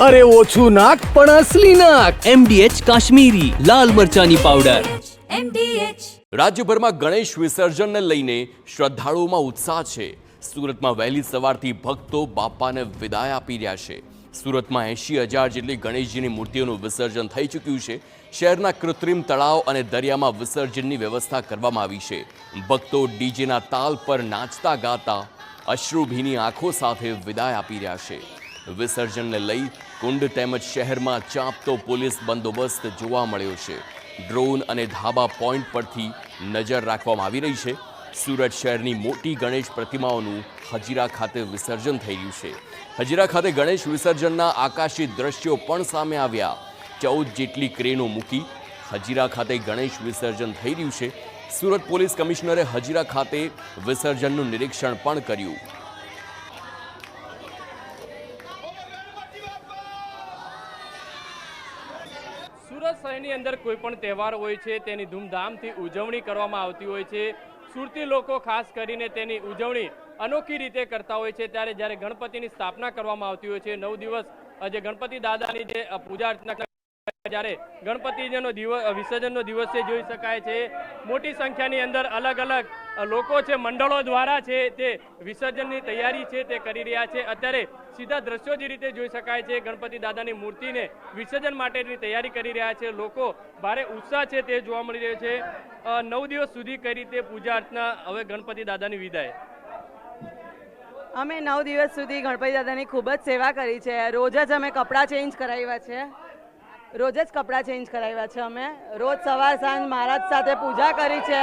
અરે ઓછું નાક પણ અસલી નાક. MDH કાશ્મીરી લાલ મરચાની પાવડર. રાજ્યભરમાં ગણેશ વિસર્જનને લઈને શ્રદ્ધાળુઓમાં ઉત્સાહ છે. સુરતમાં વહેલી સવારથી ભક્તો બાપાને વિદાય આપી રહ્યા છે. સુરતમાં 80,000 જેટલી ગણેશજીની મૂર્તિઓનું વિસર્જન થઈ ચૂક્યું છે. શહેરના કૃત્રિમ તળાવ અને દરિયામાં વિસર્જનની વ્યવસ્થા કરવામાં આવી છે. ભક્તો ડીજેના તાલ પર નાચતા ગાતા અશ્રુભીની આંખો સાથે વિદાય આપી રહ્યા છે. વિસર્જનને લઈ કુંડ તેમજ શહેરમાં ચાંપતો પોલીસ બંદોબસ્ત જોવા મળ્યો છે. ડ્રોન અને ધાબા પોઈન્ટ પરથી નજર રાખવામાં આવી રહી છે. સુરત શહેરની મોટી ગણેશ પ્રતિમાઓનું હજીરા ખાતે વિસર્જન થઈ રહ્યું છે. હજીરા ખાતે ગણેશ વિસર્જનના આકાશી દ્રશ્યો પણ સામે આવ્યા. 14 જેટલી ક્રેનો મૂકી હજીરા ખાતે ગણેશ વિસર્જન થઈ રહ્યું છે. સુરત પોલીસ કમિશનરે હજીરા ખાતે વિસર્જનનું નિરીક્ષણ પણ કર્યું. સુરત શહેરની અંદર કોઈ પણ તહેવાર હોય છે તેની ધૂમધામથી ઉજવણી કરવામાં આવતી હોય છે. સુરતી લોકો ખાસ કરીને તેની ઉજવણી અનોખી રીતે કરતા હોય છે. ત્યારે જ્યારે ગણપતિની સ્થાપના કરવામાં આવતી હોય છે 9 દિવસ જે ગણપતિ દાદાની જે પૂજા અર્ચના જ્યારે ગણપતિનો દિવસ વિસર્જનનો દિવસ છે જોઈ શકાય છે મોટી સંખ્યાની અંદર અલગ અલગ લોકો છે મંડળો દ્વારા છે તે વિસર્જનની તૈયારી છે તે કરી રહ્યા છે. અત્યારે સીધા દ્રશ્યો જે રીતે જોઈ શકાય છે ગણપતિ દાદાની મૂર્તિને વિસર્જન માટેની તૈયારી કરી રહ્યા છે. લોકો ભારે ઉત્સાહ છે તે જોવા મળી રહ્યો છે. 9 દિવસ સુધી કઈ રીતે પૂજા અર્ચના, હવે ગણપતિ દાદાની વિદાય. અમે 9 દિવસ સુધી ગણપતિ દાદાની ખૂબ જ સેવા કરી છે. રોજ જ અમે કપડાં ચેન્જ કરાવ્યા છે. અમે રોજ સવાર સાંજ મહારાજ સાથે પૂજા કરી છે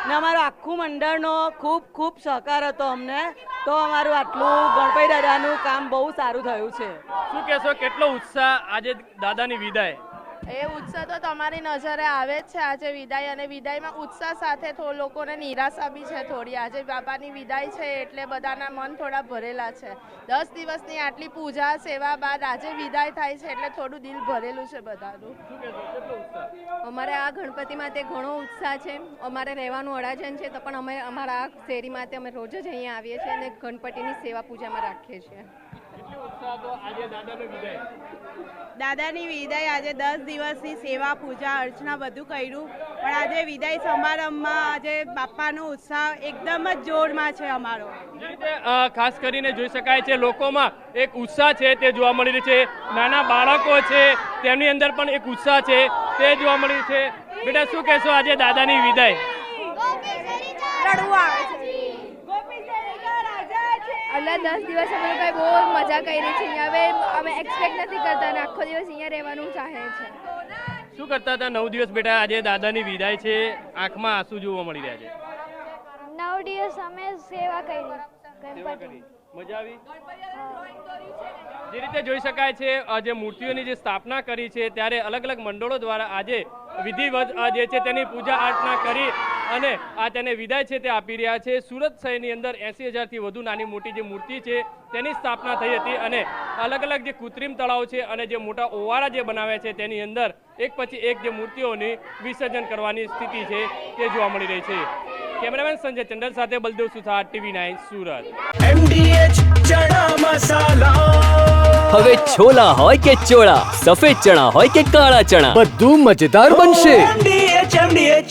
ને અમારું આખું મંડળનો ખૂબ ખૂબ સહકાર હતો અમને, તો અમારું આટલું ગણપતિ દાદાનું કામ બહુ સારું થયું છે. શું કહેશો, કેટલો ઉત્સાહ આજે દાદાની વિદાય? એ ઉત્સાહ તો તમારી નજરે આવે જ છે આજે વિદાય, અને વિદાયમાં ઉત્સાહ સાથે લોકોને નિરાશા બી છે થોડી. આજે બાપાની વિદાય છે એટલે બધાના મન થોડા ભરેલા છે. 10 દિવસની આટલી પૂજા સેવા બાદ આજે વિદાય થાય છે એટલે થોડું દિલ ભરેલું છે બધાનું. અમારે આ ગણપતિ માટે ઘણો ઉત્સાહ છે. અમારે રહેવાનું અડાજણ છે તો પણ અમે અમારા આ શેરી માટે અમે રોજ જ અહીંયા આવીએ છીએ અને ગણપતિની સેવા પૂજામાં રાખીએ છીએ. દાદાની વિદાય આજે 10 દિવસની સેવા પૂજા અર્ચના બધું કર્યું, પણ આજે વિદાય સમારંભમાં આજે બાપાનો ઉત્સાહ એકદમ જ જોરમાં છે અમારો. જે રીતે ખાસ કરીને જોઈ શકાય છે લોકોમાં એક ઉત્સાહ છે તે જોવા મળી રહ્યું છે. નાના બાળકો છે તેમની અંદર પણ એક ઉત્સાહ છે તે જોવા મળી રહ્યું છે. બેટા શું કહેશો આજે દાદાની વિદાય? એટલે 10 દિવસ અમે લોકોએ બહુ મજા કરી છે. હવે અમે એક્સપેક્ટ નથી કરતા અને આખો દિવસ અહીંયા રહેવાનું ચાહે છે. શું કરતા હતા 9 દિવસ બેટા? આજે દાદાની વિદાય છે, આંખમાં આંસુ જોવા મળી રહ્યા છે. 9 દિવસ અમે સેવા કરી ગણપતિ. મજા આવી? જે રીતે જોઈ શકાય છે જે મૂર્તિઓની જે સ્થાપના કરી છે ત્યારે અલગ અલગ મંડળો દ્વારા આજે વિધિવત જે છે તેની પૂજા અર્ચના કરી અને આ તેને વિદાય છે તે આપી રહ્યા છે. સુરત શહેરની અંદર 80,000 થી વધુ નાની મોટી જે મૂર્તિ છે તેની સ્થાપના થઈ હતી અને અલગ અલગ જે કૃત્રિમ તળાવ છે અને જે મોટા ઓવારા જે બનાવ્યા છે તેની અંદર એક પછી એક જે મૂર્તિઓની વિસર્જન કરવાની સ્થિતિ છે તે જોવા મળી રહી છે. કેમેરામેન સંજય ચંડલ સાથે બલદેવ સુથાર, TV9 સુરત. MDH ચણા મસાલા. હવે છોલા હોય કે ચોળા, સફેદ ચણા હોય કે કાળા ચણા, બધું મજેદાર બનશે. MDH